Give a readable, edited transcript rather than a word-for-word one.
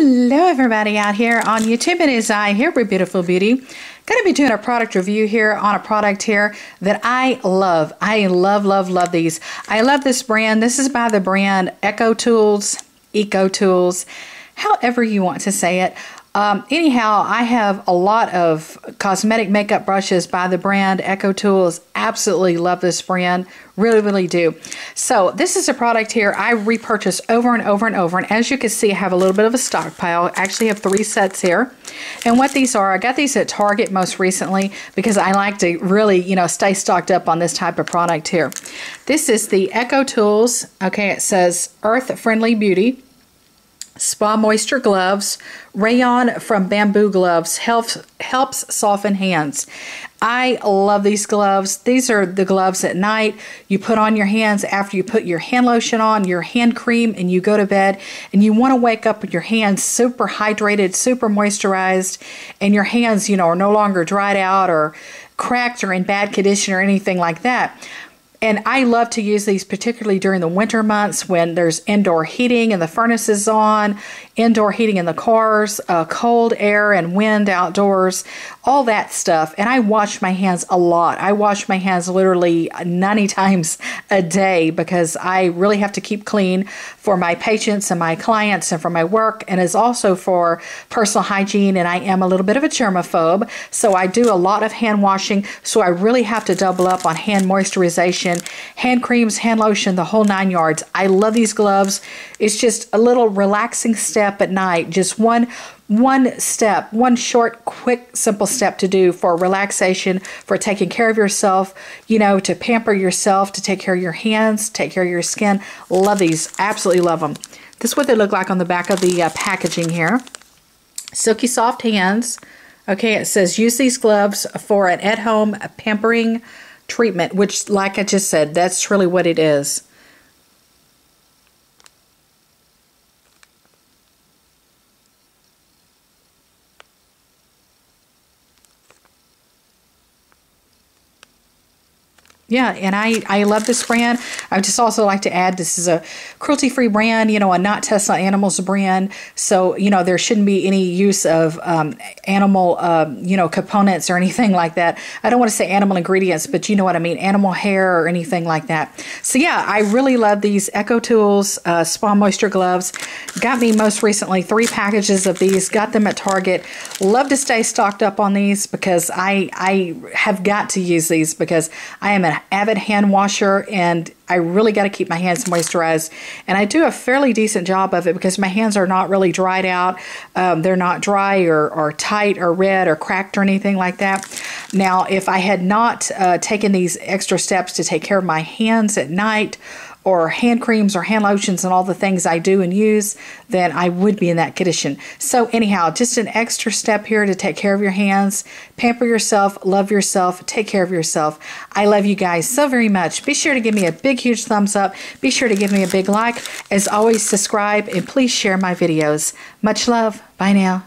Hello everybody out here on YouTube. It is I here with Beautiful Beauty. Going to be doing a product review here on a product here that I love. I love these. I love this brand. This is by the brand EcoTools, however you want to say it. Anyhow, I have a lot of cosmetic makeup brushes by the brand EcoTools. Absolutely love this brand. Really do. So this is a product here I repurchase over and over. And as you can see, I have a little bit of a stockpile. I actually have 3 sets here. And what these are, I got these at Target most recently because I like to really, stay stocked up on this type of product here. This is the EcoTools. Okay, it says Earth Friendly Beauty. Spa Moisture Gloves, Rayon from Bamboo Gloves, helps soften hands. I love these gloves. These are the gloves at night you put on your hands after you put your hand lotion on, your hand cream, and you go to bed, and you want to wake up with your hands super hydrated, super moisturized, and your hands, are no longer dried out or cracked or in bad condition or anything like that. And I love to use these particularly during the winter months when there's indoor heating and the furnace is on, indoor heating in the cars, cold air and wind outdoors, all that stuff. And I wash my hands a lot. I wash my hands literally 90 times a day because I really have to keep clean for my patients and my clients and for my work, and is also for personal hygiene. And I am a little bit of a germaphobe, so I do a lot of hand washing. So I really have to double up on hand moisturization, hand creams, hand lotion, the whole 9 yards. I love these gloves. It's just a little relaxing step at night. Just one step, one short, quick, simple step to do for relaxation, for taking care of yourself, to pamper yourself, to take care of your hands, take care of your skin. Love these. Absolutely love them. This is what they look like on the back of the packaging here. Silky soft hands. Okay, it says use these gloves for an at-home pampering treatment, which, like I just said, that's really what it is. Yeah, and I love this brand. I just also like to add this is a cruelty-free brand, a not test on animals brand. So, there shouldn't be any use of animal, components or anything like that. I don't want to say animal ingredients, but you know what I mean, animal hair or anything like that. So, yeah, I really love these EcoTools Spa Moisture Gloves. Got me most recently 3 packages of these. Got them at Target. Love to stay stocked up on these because I have got to use these because I am an avid hand washer and I really got to keep my hands moisturized, and I do a fairly decent job of it because my hands are not really dried out. They're not dry or tight or red or cracked or anything like that. Now, if I had not taken these extra steps to take care of my hands at night, or hand creams or hand lotions and all the things I do and use, then I would be in that condition. So anyhow, just an extra step here to take care of your hands, pamper yourself, love yourself, take care of yourself. I love you guys so very much. Be sure to give me a big, huge thumbs up. Be sure to give me a big like. As always, subscribe and please share my videos. Much love. Bye now.